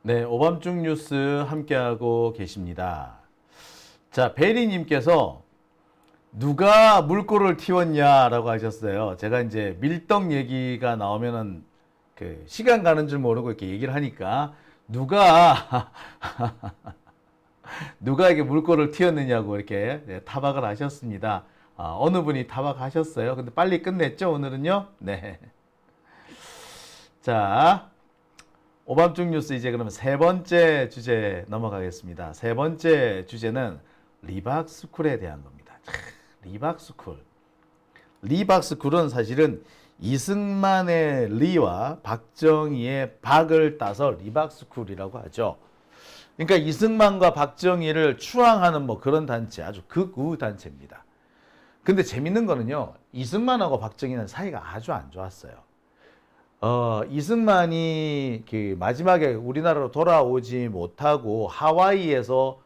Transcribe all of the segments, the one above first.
네, 오밤중 뉴스 함께하고 계십니다. 자, 베리님께서 누가 물꼬를 틔웠냐라고 하셨어요. 제가 이제 밀떡 얘기가 나오면은 그 시간 가는 줄 모르고 이렇게 얘기를 하니까 누가 누가 이게 물꼬를 틔웠느냐고 이렇게 타박을 하셨습니다. 어느 분이 타박하셨어요. 근데 빨리 끝냈죠, 오늘은요? 네. 자, 오밤중 뉴스 이제 그러면 세 번째 주제 넘어가겠습니다. 세 번째 주제는 리박스쿨에 대한 겁니다. 리박스쿨. 리박스쿨은 사실은 이승만의 리와 박정희의 박을 따서 리박스쿨이라고 하죠. 그러니까 이승만과 박정희를 추앙하는 뭐 그런 단체, 아주 극우 단체입니다. 근데 재밌는 거는요, 이승만하고 박정희는 사이가 아주 안 좋았어요. 이승만이 그 마지막에 우리나라로 돌아오지 못하고 하와이에서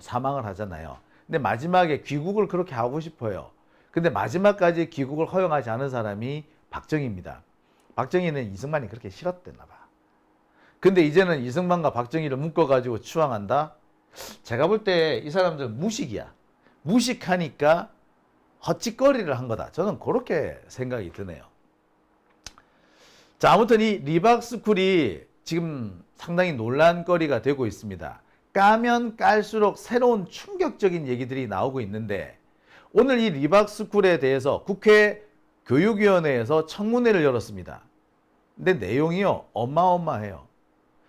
사망을 하잖아요. 근데 마지막에 귀국을 그렇게 하고 싶어요. 근데 마지막까지 귀국을 허용하지 않은 사람이 박정희입니다. 박정희는 이승만이 그렇게 싫었대나 봐. 근데 이제는 이승만과 박정희를 묶어가지고 추앙한다? 제가 볼 때 이 사람들 무식이야. 무식하니까 헛짓거리를 한 거다. 저는 그렇게 생각이 드네요. 자, 아무튼 이 리박스쿨이 지금 상당히 논란거리가 되고 있습니다. 까면 깔수록 새로운 충격적인 얘기들이 나오고 있는데, 오늘 이 리박스쿨에 대해서 국회 교육위원회에서 청문회를 열었습니다. 근데 내용이요, 어마어마해요.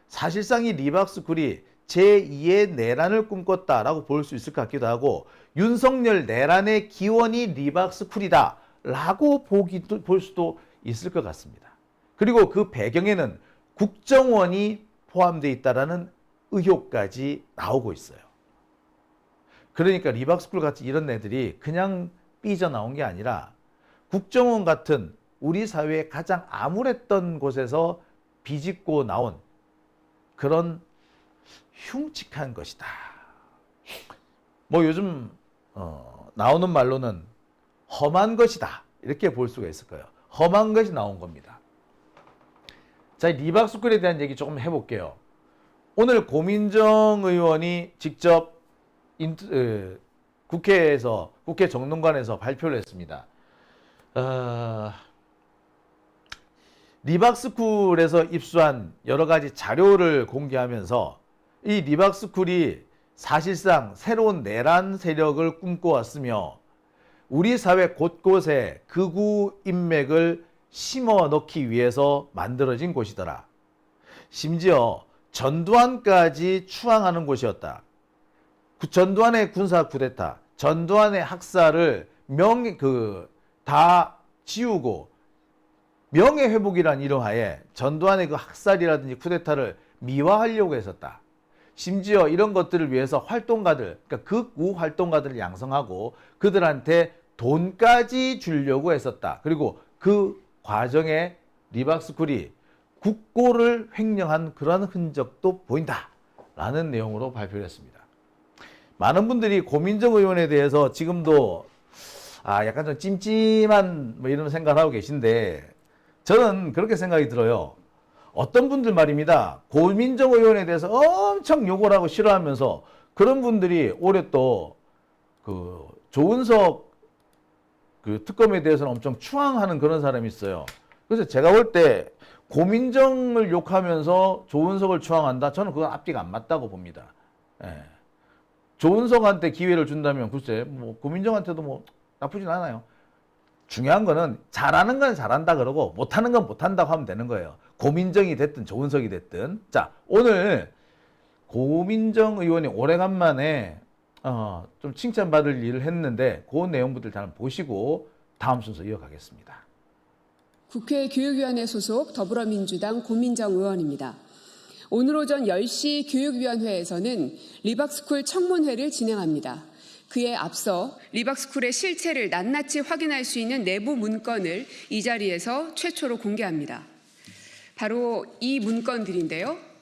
사실상 이 리박스쿨이 제2의 내란을 꿈꿨다라고 볼 수 있을 것 같기도 하고, 윤석열 내란의 기원이 리박스쿨이다 라고 볼 수도 있을 것 같습니다. 그리고 그 배경에는 국정원이 포함되어 있다는 의혹까지 나오고 있어요. 그러니까 리박스쿨 같이 이런 애들이 그냥 삐져나온 게 아니라 국정원 같은 우리 사회의 가장 암울했던 곳에서 비집고 나온 그런 흉측한 것이다. 뭐 요즘 나오는 말로는 험한 것이다, 이렇게 볼 수가 있을 거예요. 험한 것이 나온 겁니다. 자, 리박스쿨에 대한 얘기 조금 해볼게요. 오늘 고민정 의원이 직접 국회 정론관에서 발표를 했습니다. 리박스쿨에서 입수한 여러 가지 자료를 공개하면서 이 리박스쿨이 사실상 새로운 내란 세력을 꿈꿔왔으며 우리 사회 곳곳에 극우 인맥을 심어 넣기 위해서 만들어진 곳이더라. 심지어 전두환까지 추앙하는 곳이었다. 전두환의 군사 쿠데타, 전두환의 학살을 다 지우고 명예회복이란 이름하에 전두환의 그 학살이라든지 쿠데타를 미화하려고 했었다. 심지어 이런 것들을 위해서 활동가들, 그러니까 극우 활동가들을 양성하고 그들한테 돈까지 주려고 했었다. 그리고 그 과정에 리박스쿨이 국고를 횡령한 그런 흔적도 보인다 라는 내용으로 발표를 했습니다. 많은 분들이 고민정 의원에 대해서 지금도 약간 좀 찜찜한 뭐 이런 생각을 하고 계신데, 저는 그렇게 생각이 들어요. 어떤 분들 말입니다, 고민정 의원에 대해서 엄청 욕을 하고 싫어하면서 그런 분들이 올해 또 그 조은석 그 특검에 대해서는 엄청 추앙하는 그런 사람이 있어요. 그래서 제가 볼 때 고민정을 욕하면서 조은석을 추앙한다? 저는 그건 앞뒤가 안 맞다고 봅니다. 예. 조은석한테 기회를 준다면 글쎄 뭐 고민정한테도 뭐 나쁘진 않아요. 중요한 거는 잘하는 건 잘한다 그러고 못하는 건 못한다고 하면 되는 거예요. 고민정이 됐든 조은석이 됐든. 자, 오늘 고민정 의원이 오래간만에 좀 칭찬받을 일을 했는데 그 내용부터 잘 보시고 다음 순서 이어가겠습니다. 국회 교육위원회 소속 더불어민주당 고민정 의원입니다. 오늘 오전 10시 교육위원회에서는 리박스쿨 청문회를 진행합니다. 그에 앞서 리박스쿨의 실체를 낱낱이 확인할 수 있는 내부 문건을 이 자리에서 최초로 공개합니다. 바로 이 문건들인데요.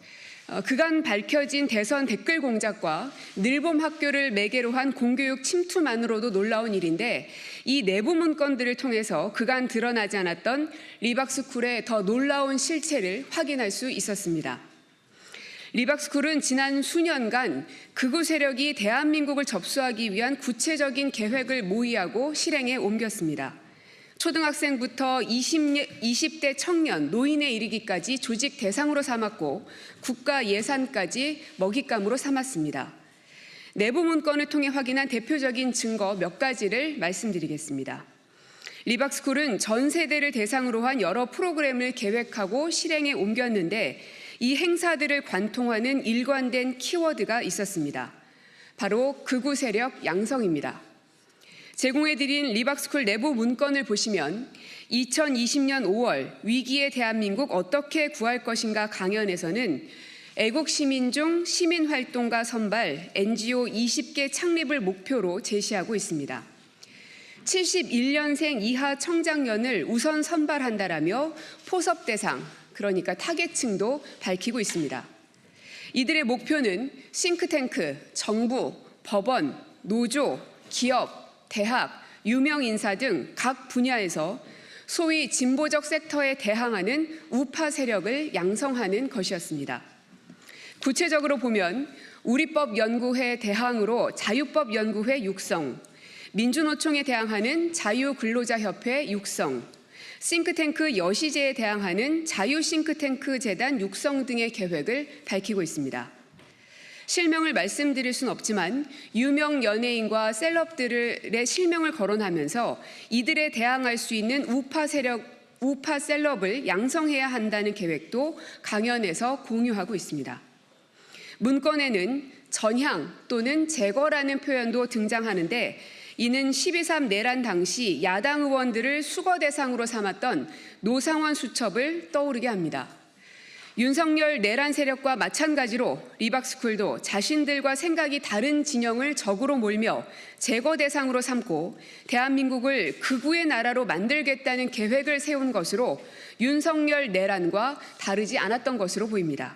그간 밝혀진 대선 댓글 공작과 늘봄 학교를 매개로 한 공교육 침투만으로도 놀라운 일인데, 이 내부 문건들을 통해서 그간 드러나지 않았던 리박스쿨의 더 놀라운 실체를 확인할 수 있었습니다. 리박스쿨은 지난 수년간 극우 세력이 대한민국을 접수하기 위한 구체적인 계획을 모의하고 실행에 옮겼습니다. 초등학생부터 20대 청년, 노인에 이르기까지 조직 대상으로 삼았고 국가 예산까지 먹잇감으로 삼았습니다. 내부 문건을 통해 확인한 대표적인 증거 몇 가지를 말씀드리겠습니다. 리박스쿨은 전 세대를 대상으로 한 여러 프로그램을 계획하고 실행에 옮겼는데 이 행사들을 관통하는 일관된 키워드가 있었습니다. 바로 극우 세력 양성입니다. 제공해드린 리박스쿨 내부 문건을 보시면 2020년 5월 위기의 대한민국 어떻게 구할 것인가 강연에서는 애국 시민 중 시민활동가 선발 NGO 20개 창립을 목표로 제시하고 있습니다. 71년생 이하 청장년을 우선 선발한다라며 포섭 대상, 그러니까 타겟층도 밝히고 있습니다. 이들의 목표는 싱크탱크, 정부, 법원, 노조, 기업, 대학, 유명 인사 등 각 분야에서 소위 진보적 섹터에 대항하는 우파 세력을 양성하는 것이었습니다. 구체적으로 보면 우리법연구회 대항으로 자유법연구회 육성, 민주노총에 대항하는 자유근로자협회 육성, 싱크탱크 여시제에 대항하는 자유싱크탱크 재단 육성 등의 계획을 밝히고 있습니다. 실명을 말씀드릴 수는 없지만 유명 연예인과 셀럽들의 실명을 거론하면서 이들에 대항할 수 있는 우파 셀럽을 양성해야 한다는 계획도 강연에서 공유하고 있습니다. 문건에는 전향 또는 제거라는 표현도 등장하는데 이는 12.3 내란 당시 야당 의원들을 수거 대상으로 삼았던 노상원 수첩을 떠오르게 합니다. 윤석열 내란 세력과 마찬가지로 리박스쿨도 자신들과 생각이 다른 진영을 적으로 몰며 제거 대상으로 삼고 대한민국을 극우의 나라로 만들겠다는 계획을 세운 것으로 윤석열 내란과 다르지 않았던 것으로 보입니다.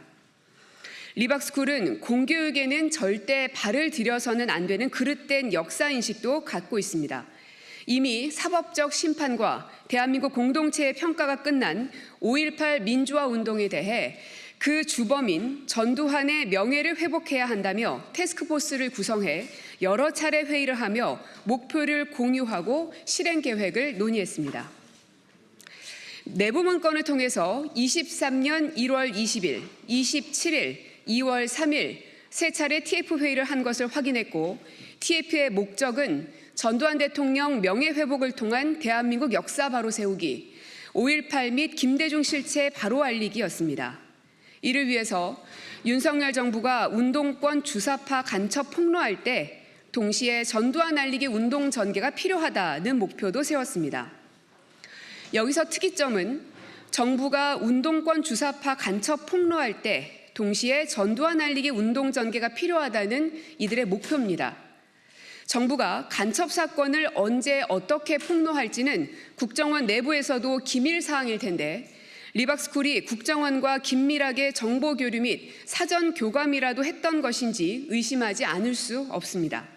리박스쿨은 공교육에는 절대 발을 들여서는 안 되는 그릇된 역사인식도 갖고 있습니다. 이미 사법적 심판과 대한민국 공동체의 평가가 끝난 5.18 민주화 운동에 대해 그 주범인 전두환의 명예를 회복해야 한다며 태스크포스를 구성해 여러 차례 회의를 하며 목표를 공유하고 실행 계획을 논의했습니다. 내부 문건을 통해서 23년 1월 20일, 27일, 2월 3일 세 차례 TF 회의를 한 것을 확인했고 TF의 목적은 전두환 대통령 명예회복을 통한 대한민국 역사 바로 세우기, 5.18 및 김대중 실체 바로 알리기였습니다. 이를 위해서 윤석열 정부가 운동권 주사파 간첩 폭로할 때 동시에 전두환 알리기 운동 전개가 필요하다는 목표도 세웠습니다. 여기서 특이점은 정부가 운동권 주사파 간첩 폭로할 때 동시에 전두환 알리기 운동 전개가 필요하다는 이들의 목표입니다. 정부가 간첩 사건을 언제 어떻게 폭로할지는 국정원 내부에서도 기밀 사항일 텐데 리박스쿨이 국정원과 긴밀하게 정보 교류 및 사전 교감이라도 했던 것인지 의심하지 않을 수 없습니다.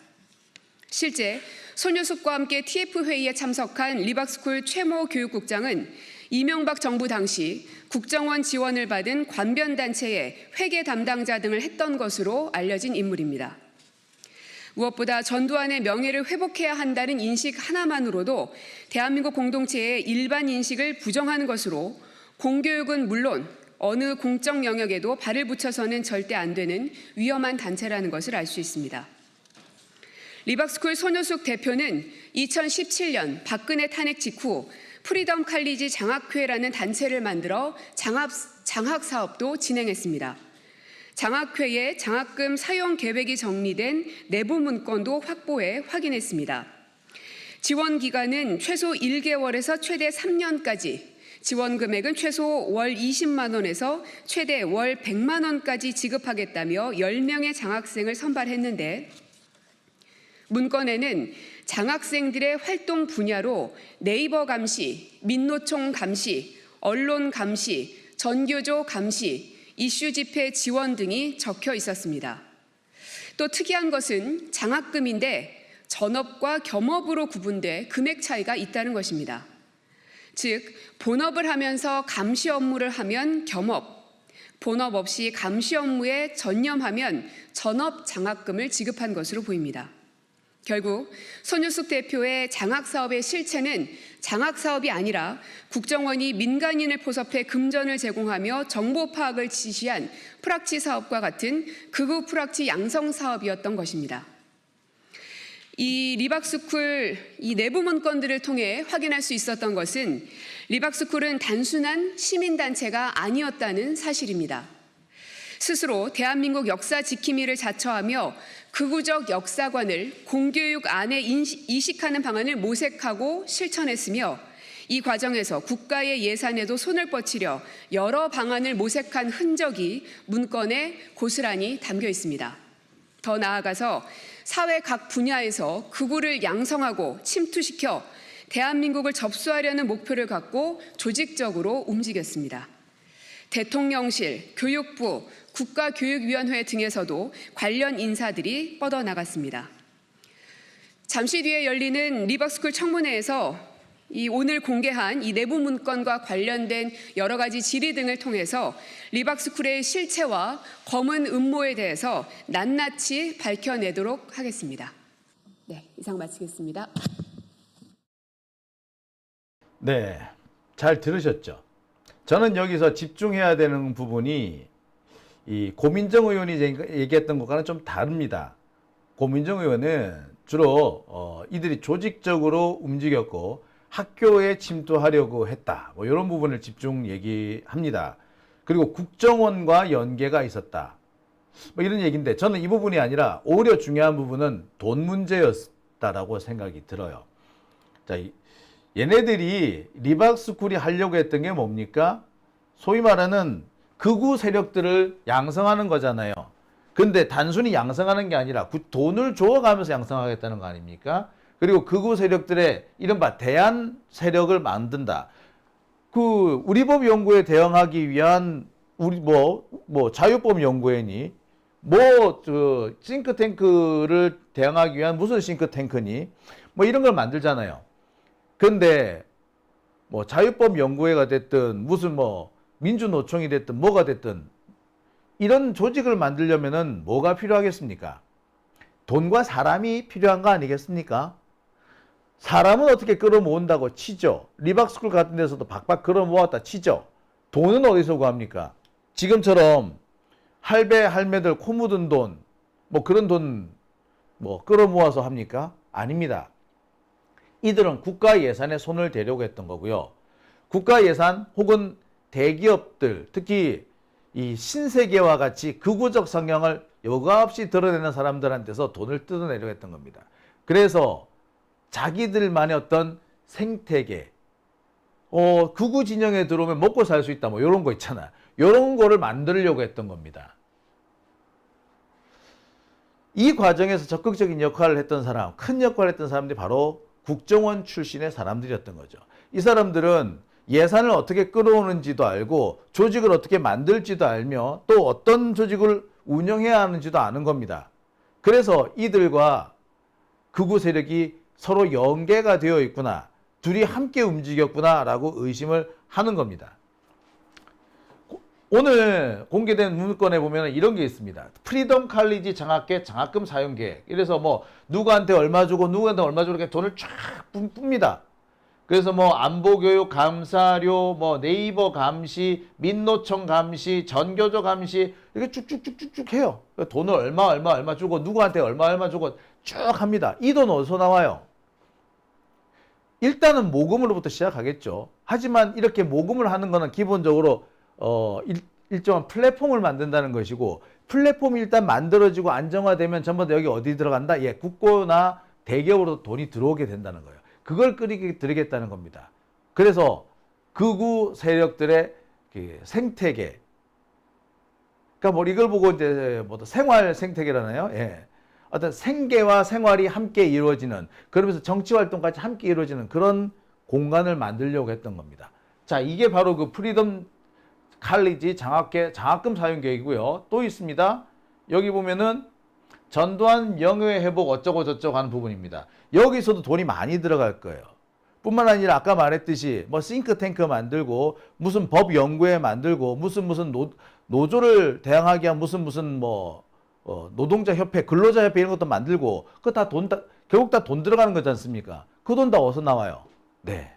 실제 손효숙과 함께 TF 회의에 참석한 리박스쿨 최모 교육국장은 이명박 정부 당시 국정원 지원을 받은 관변단체의 회계 담당자 등을 했던 것으로 알려진 인물입니다. 무엇보다 전두환의 명예를 회복해야 한다는 인식 하나만으로도 대한민국 공동체의 일반 인식을 부정하는 것으로 공교육은 물론 어느 공적 영역에도 발을 붙여서는 절대 안 되는 위험한 단체라는 것을 알 수 있습니다. 리박스쿨 손효숙 대표는 2017년 박근혜 탄핵 직후 프리덤 칼리지 장학회라는 단체를 만들어 장학 사업도 진행했습니다. 장학회의 장학금 사용 계획이 정리된 내부 문건도 확보해 확인했습니다. 지원 기간은 최소 1개월에서 최대 3년까지, 지원 금액은 최소 월 20만 원에서 최대 월 100만 원까지 지급하겠다며 10명의 장학생을 선발했는데 문건에는 장학생들의 활동 분야로 네이버 감시, 민노총 감시, 언론 감시, 전교조 감시, 이슈 집회 지원 등이 적혀 있었습니다. 또 특이한 것은 장학금인데 전업과 겸업으로 구분돼 금액 차이가 있다는 것입니다. 즉, 본업을 하면서 감시 업무를 하면 겸업, 본업 없이 감시 업무에 전념하면 전업 장학금을 지급한 것으로 보입니다. 결국 손유숙 대표의 장학사업의 실체는 장학사업이 아니라 국정원이 민간인을 포섭해 금전을 제공하며 정보 파악을 지시한 프락치 사업과 같은 극우 프락치 양성 사업이었던 것입니다. 이 리박스쿨 이 내부 문건들을 통해 확인할 수 있었던 것은 리박스쿨은 단순한 시민단체가 아니었다는 사실입니다. 스스로 대한민국 역사 지킴이를 자처하며 극우적 역사관을 공교육 안에 이식하는 방안을 모색하고 실천했으며 이 과정에서 국가의 예산에도 손을 뻗치려 여러 방안을 모색한 흔적이 문건에 고스란히 담겨 있습니다. 더 나아가서 사회 각 분야에서 극우를 양성하고 침투시켜 대한민국을 접수하려는 목표를 갖고 조직적으로 움직였습니다. 대통령실, 교육부, 국가교육위원회 등에서도 관련 인사들이 뻗어나갔습니다. 잠시 뒤에 열리는 리박스쿨 청문회에서 오늘 공개한 이 내부 문건과 관련된 여러 가지 질의 등을 통해서 리박스쿨의 실체와 검은 음모에 대해서 낱낱이 밝혀내도록 하겠습니다. 네, 이상 마치겠습니다. 네, 잘 들으셨죠? 저는 여기서 집중해야 되는 부분이 이 고민정 의원이 얘기했던 것과는 좀 다릅니다. 고민정 의원은 주로 이들이 조직적으로 움직였고 학교에 침투하려고 했다. 뭐 이런 부분을 집중 얘기합니다. 그리고 국정원과 연계가 있었다. 뭐 이런 얘기인데 저는 이 부분이 아니라 오히려 중요한 부분은 돈 문제였다라고 생각이 들어요. 자, 얘네들이 리박스쿨이 하려고 했던 게 뭡니까? 소위 말하는 극우 세력들을 양성하는 거잖아요. 근데 단순히 양성하는 게 아니라 돈을 줘가면서 양성하겠다는 거 아닙니까? 그리고 극우 세력들의 이른바 대안 세력을 만든다. 우리법 연구에 대응하기 위한 자유법 연구회니 싱크탱크를 대응하기 위한 무슨 싱크탱크니 이런 걸 만들잖아요. 근데 자유법 연구회가 됐든 무슨 민주노총이 됐든 뭐가 됐든 이런 조직을 만들려면은 뭐가 필요하겠습니까? 돈과 사람이 필요한 거 아니겠습니까? 사람은 어떻게 끌어모은다고 치죠. 리박스쿨 같은 데서도 박박 끌어모았다 치죠. 돈은 어디서 구합니까? 지금처럼 할배 할매들 코 묻은 돈 그런 돈 끌어모아서 합니까? 아닙니다. 이들은 국가 예산에 손을 대려고 했던 거고요. 국가 예산 혹은 대기업들, 특히 이 신세계와 같이 극우적 성향을 여과없이 드러내는 사람들한테서 돈을 뜯어내려고 했던 겁니다. 그래서 자기들만의 어떤 생태계, 극우 진영에 들어오면 먹고 살 수 있다, 이런 거 있잖아. 이런 거를 만들려고 했던 겁니다. 이 과정에서 적극적인 역할을 했던 사람, 큰 역할을 했던 사람들이 바로 국정원 출신의 사람들이었던 거죠. 이 사람들은 예산을 어떻게 끌어오는지도 알고 조직을 어떻게 만들지도 알며 또 어떤 조직을 운영해야 하는지도 아는 겁니다. 그래서 이들과 극우 세력이 서로 연계가 되어 있구나, 둘이 함께 움직였구나라고 의심을 하는 겁니다. 오늘 공개된 문건에 보면 이런 게 있습니다. 프리덤 칼리지 장학계 장학금 사용 계획. 이래서 누구한테 얼마 주고 누구한테 얼마 주고 이렇게 돈을 쫙 풉니다. 그래서 안보교육 감사료, 네이버 감시, 민노총 감시, 전교조 감시 이렇게 쭉쭉쭉쭉 해요. 돈을 얼마 주고 누구한테 얼마 주고 쭉 합니다. 이 돈 어디서 나와요? 일단은 모금으로부터 시작하겠죠. 하지만 이렇게 모금을 하는 거는 기본적으로 일정한 플랫폼을 만든다는 것이고, 플랫폼이 일단 만들어지고 안정화되면 전부 다 여기 어디 들어간다? 예, 국고나 대기업으로 돈이 들어오게 된다는 거예요. 그걸 드리겠다는 겁니다. 그래서 극우 세력들의 생태계, 그러니까 이걸 보고 이제 생활 생태계라나요? 예. 어떤 생계와 생활이 함께 이루어지는, 그러면서 정치 활동까지 함께 이루어지는 그런 공간을 만들려고 했던 겁니다. 자, 이게 바로 그 프리덤 칼리지 장학계 장학금 사용 계획이고요. 또 있습니다. 여기 보면은 전두환 명예 회복 어쩌고 저쩌고 하는 부분입니다. 여기서도 돈이 많이 들어갈 거예요. 뿐만 아니라 아까 말했듯이 싱크탱크 만들고 무슨 법 연구회 만들고 무슨 노조를 대항하기 위한 무슨 뭐 노동자 협회, 근로자 협회 이런 것도 만들고 그거 다 결국 다 돈 들어가는 거지 않습니까? 그 돈 다 어디서 나와요? 네,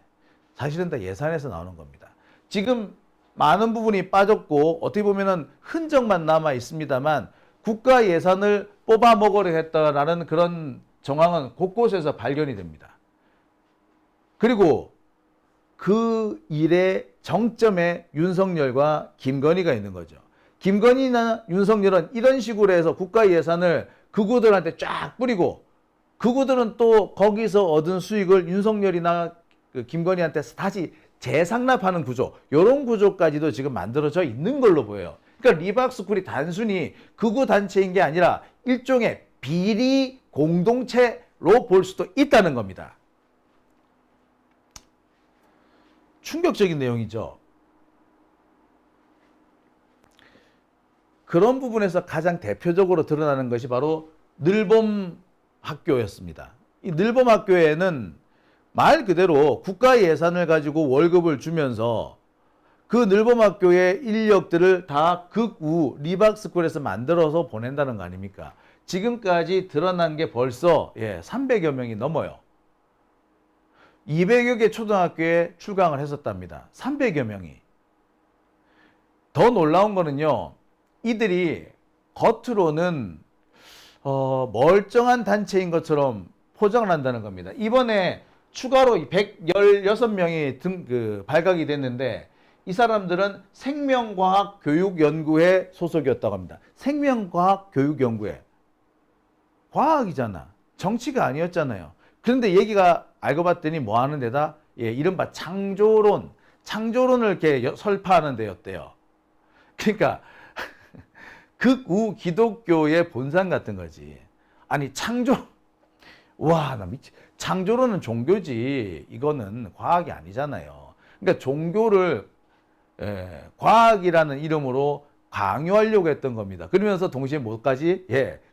사실은 다 예산에서 나오는 겁니다. 지금 많은 부분이 빠졌고 어떻게 보면은 흔적만 남아 있습니다만 국가 예산을 뽑아 먹으려 했다라는 그런 정황은 곳곳에서 발견이 됩니다. 그리고 그 일의 정점에 윤석열과 김건희가 있는 거죠. 김건희나 윤석열은 이런 식으로 해서 국가 예산을 극우들한테 쫙 뿌리고 극우들은 또 거기서 얻은 수익을 윤석열이나 그 김건희한테 다시 재상납하는 구조, 이런 구조까지도 지금 만들어져 있는 걸로 보여요. 그러니까 리박스쿨이 단순히 극우 단체인 게 아니라 일종의 비리 공동체로 볼 수도 있다는 겁니다. 충격적인 내용이죠. 그런 부분에서 가장 대표적으로 드러나는 것이 바로 늘봄 학교였습니다. 이 늘봄 학교에는 말 그대로 국가 예산을 가지고 월급을 주면서 그 늘봄 학교의 인력들을 다 극우 리박스쿨에서 만들어서 보낸다는 거 아닙니까? 지금까지 드러난 게 벌써 300여 명이 넘어요. 200여 개 초등학교에 출강을 했었답니다. 300여 명이. 더 놀라운 거는요, 이들이 겉으로는 멀쩡한 단체인 것처럼 포장을 한다는 겁니다. 이번에 추가로 116명이 발각이 됐는데 이 사람들은 생명과학교육연구회 소속이었다고 합니다. 생명과학교육연구회. 과학이잖아. 정치가 아니었잖아요. 그런데 얘기가 알고 봤더니 뭐 하는 데다? 이른바 창조론을 이렇게 설파하는 데였대요. 그러니까 극우 기독교의 본산 같은 거지. 아니 와, 나 창조론은 종교지. 이거는 과학이 아니잖아요. 그러니까 종교를 과학이라는 이름으로 강요하려고 했던 겁니다. 그러면서 동시에 뭐까지?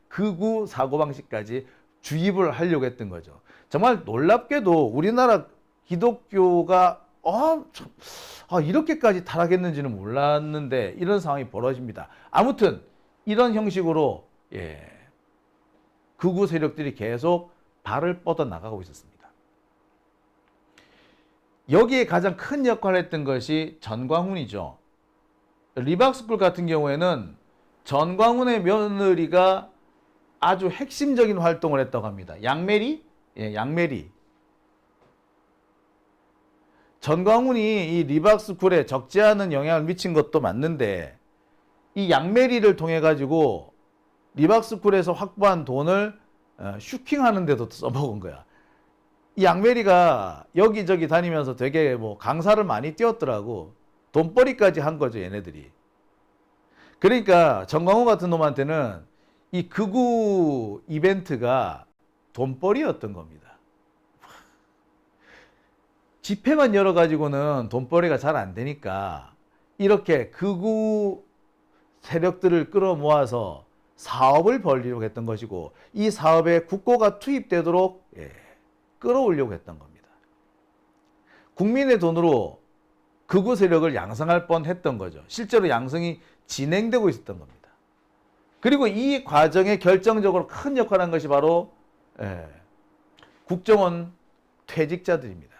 극우 사고방식까지 주입을 하려고 했던 거죠. 정말 놀랍게도 우리나라 기독교가 이렇게까지 타락했는지는 몰랐는데 이런 상황이 벌어집니다. 아무튼 이런 형식으로 극우 세력들이 계속 발을 뻗어나가고 있었습니다. 여기에 가장 큰 역할을 했던 것이 전광훈이죠. 리박스쿨 같은 경우에는 전광훈의 며느리가 아주 핵심적인 활동을 했다고 합니다. 양메리? 양메리. 전광훈이 이 리박스쿨에 적지 않은 영향을 미친 것도 맞는데 이 양메리를 통해 가지고 리박스쿨에서 확보한 돈을 슈킹하는 데도 써먹은 거야. 이 양메리가 여기저기 다니면서 되게 뭐 강사를 많이 띄웠더라고. 돈벌이까지 한 거죠, 얘네들이. 그러니까 전광훈 같은 놈한테는 이 극우 이벤트가 돈벌이였던 겁니다. 집회만 열어가지고는 돈벌이가 잘 안 되니까 이렇게 극우 세력들을 끌어모아서 사업을 벌이려고 했던 것이고 이 사업에 국고가 투입되도록 끌어올려고 했던 겁니다. 국민의 돈으로 극우 세력을 양성할 뻔했던 거죠. 실제로 양성이 진행되고 있었던 겁니다. 그리고 이 과정에 결정적으로 큰 역할을 한 것이 바로 국정원 퇴직자들입니다.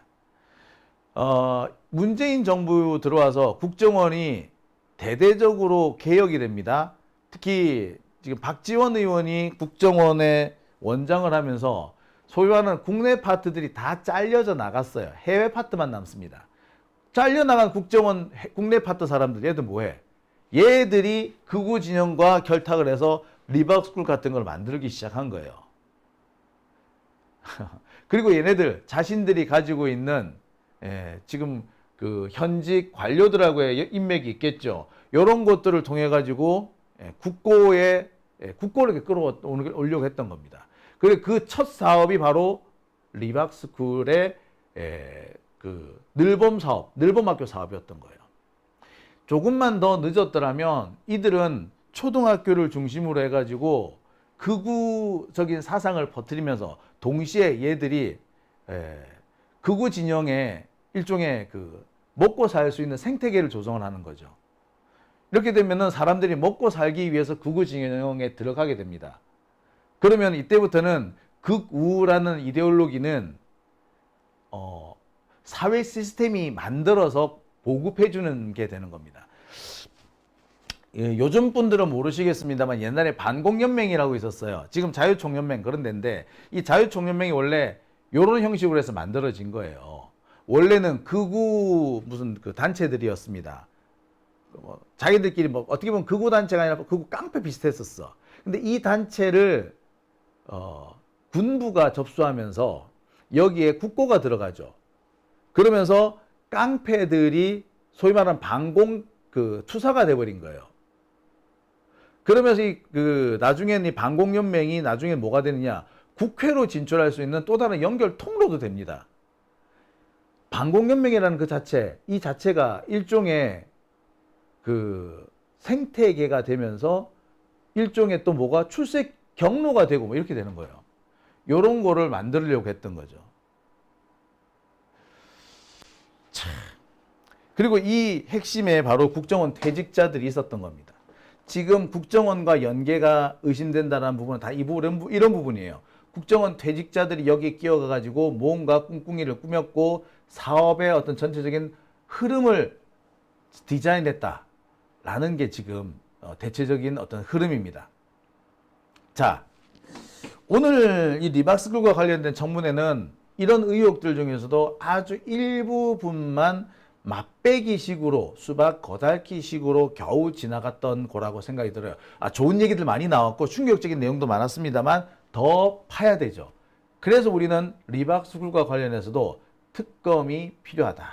문재인 정부 들어와서 국정원이 대대적으로 개혁이 됩니다. 특히 지금 박지원 의원이 국정원의 원장을 하면서 소유하는 국내 파트들이 다 잘려져 나갔어요. 해외 파트만 남습니다. 잘려나간 국정원 국내 파트 사람들, 얘들 뭐해? 얘들이 극우 진영과 결탁을 해서 리박스쿨 같은 걸 만들기 시작한 거예요. 그리고 얘네들 자신들이 가지고 있는 지금 그 현직 관료들하고의 인맥이 있겠죠. 이런 것들을 통해 가지고 국고를 이렇게 끌어올려고 했던 겁니다. 그리고 그 첫 사업이 바로 리박스쿨의 그 늘봄 사업, 늘봄학교 사업이었던 거예요. 조금만 더 늦었더라면 이들은 초등학교를 중심으로 해가지고 극우적인 사상을 퍼뜨리면서 동시에 얘들이 극우 진영의 일종의 그 먹고 살 수 있는 생태계를 조성을 하는 거죠. 이렇게 되면은 사람들이 먹고 살기 위해서 극우 진영에 들어가게 됩니다. 그러면 이때부터는 극우라는 이데올로기는 사회 시스템이 만들어서 보급해주는 게 되는 겁니다. 예, 요즘 분들은 모르시겠습니다만 옛날에 반공연맹이라고 있었어요. 지금 자유총연맹 그런 데인데 이 자유총연맹이 원래 이런 형식으로 해서 만들어진 거예요. 원래는 극우 무슨 그 단체들이었습니다. 자기들끼리 뭐 어떻게 보면 극우 단체가 아니라 극우 깡패 비슷했었어. 근데 이 단체를 군부가 접수하면서 여기에 국고가 들어가죠. 그러면서 깡패들이 소위 말하는 반공 그 투사가 돼버린 거예요. 그러면서 나중에는 이 반공연맹이 나중에 뭐가 되느냐, 국회로 진출할 수 있는 또 다른 연결 통로도 됩니다. 반공연맹이라는 그 자체, 이 자체가 일종의 그 생태계가 되면서 일종의 또 뭐가 출세 경로가 되고 뭐 이렇게 되는 거예요. 요런 거를 만들려고 했던 거죠. 참. 그리고 이 핵심에 바로 국정원 퇴직자들이 있었던 겁니다. 지금 국정원과 연계가 의심된다는 부분은 다 이런 부분이에요. 국정원 퇴직자들이 여기에 끼어가가지고 뭔가 꿍꿍이를 꾸몄고 사업의 어떤 전체적인 흐름을 디자인했다라는 게 지금 대체적인 어떤 흐름입니다. 자, 오늘 이 리박스쿨과 관련된 청문회는 이런 의혹들 중에서도 아주 일부분만 맛배기식으로 수박 거달기식으로 겨우 지나갔던 거라고 생각이 들어요. 좋은 얘기들 많이 나왔고 충격적인 내용도 많았습니다만 더 파야 되죠. 그래서 우리는 리박스쿨과 관련해서도 특검이 필요하다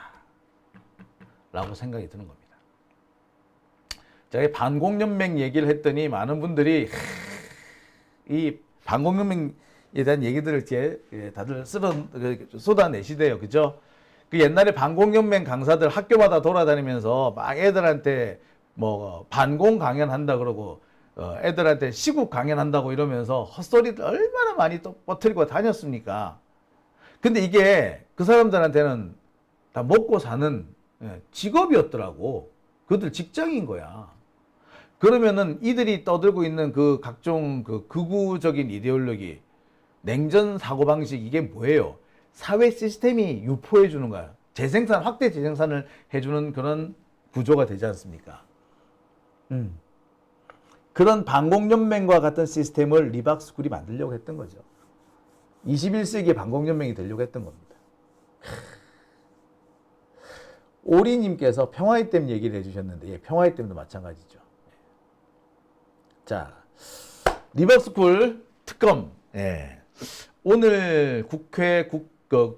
라고 생각이 드는 겁니다. 제가 반공연맹 얘기를 했더니 많은 분들이 이 반공연맹에 대한 얘기들을 이제 다들 쏟아내시대요. 그죠? 그 옛날에 반공연맹 강사들 학교마다 돌아다니면서 막 애들한테 뭐 반공 강연한다 그러고 애들한테 시국 강연한다고 이러면서 헛소리를 얼마나 많이 또 퍼뜨리고 다녔습니까? 근데 이게 그 사람들한테는 다 먹고 사는 직업이었더라고. 그들 직장인 거야. 그러면은 이들이 떠들고 있는 그 각종 그 극우적인 이데올로기, 냉전 사고방식 이게 뭐예요? 사회 시스템이 유포해 주는 거야. 재생산, 확대 재생산을 해주는 그런 구조가 되지 않습니까? 그런 반공연맹과 같은 시스템을 리박스쿨이 만들려고 했던 거죠. 21세기의 반공연맹이 되려고 했던 겁니다. 오리님께서 평화의 댐 얘기를 해주셨는데, 예, 평화의 댐도 마찬가지죠. 자, 리박스쿨 특검. 예. 오늘 국회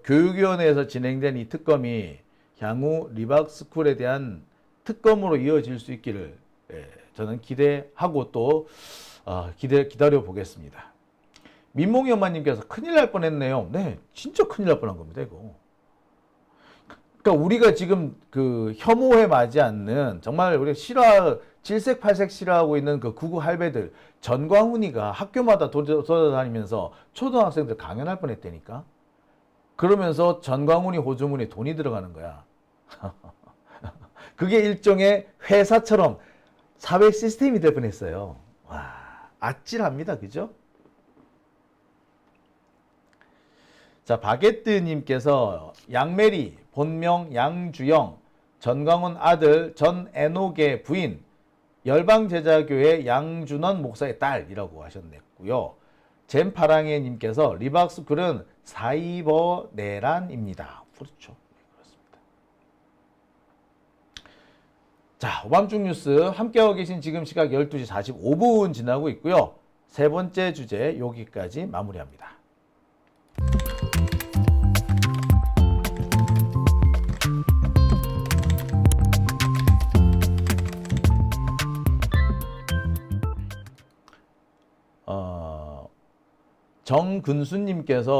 교육위원회에서 진행된 이 특검이 향후 리박스쿨에 대한 특검으로 이어질 수 있기를 저는 기대하고 또 기다려 보겠습니다. 민몽이 엄마님께서 큰일 날 뻔했네요. 네, 진짜 큰일 날 뻔한 겁니다, 이거. 그러니까 우리가 지금 그 혐오에 맞지 않는 정말 우리가 질색팔색 싫어하고 있는 그 극우 할배들, 전광훈이가 학교마다 돌아다니면서 초등학생들 강연할 뻔했다니까. 그러면서 전광훈이 호주문에 돈이 들어가는 거야. 그게 일종의 회사처럼 사회 시스템이 될 뻔했어요. 와, 아찔합니다, 그죠? 자, 바게트님께서 양메리, 본명 양주영, 전광훈 아들 전애녹의 부인, 열방제자교회 양준원 목사의 딸이라고 하셨고요. 젠파랑해님께서 리박스쿨은 사이버 내란입니다. 그렇죠. 그렇습니다. 자, 오밤중 뉴스 함께하고 계신 지금 시각 12시 45분 지나고 있고요. 세 번째 주제 여기까지 마무리합니다. 정근수님께서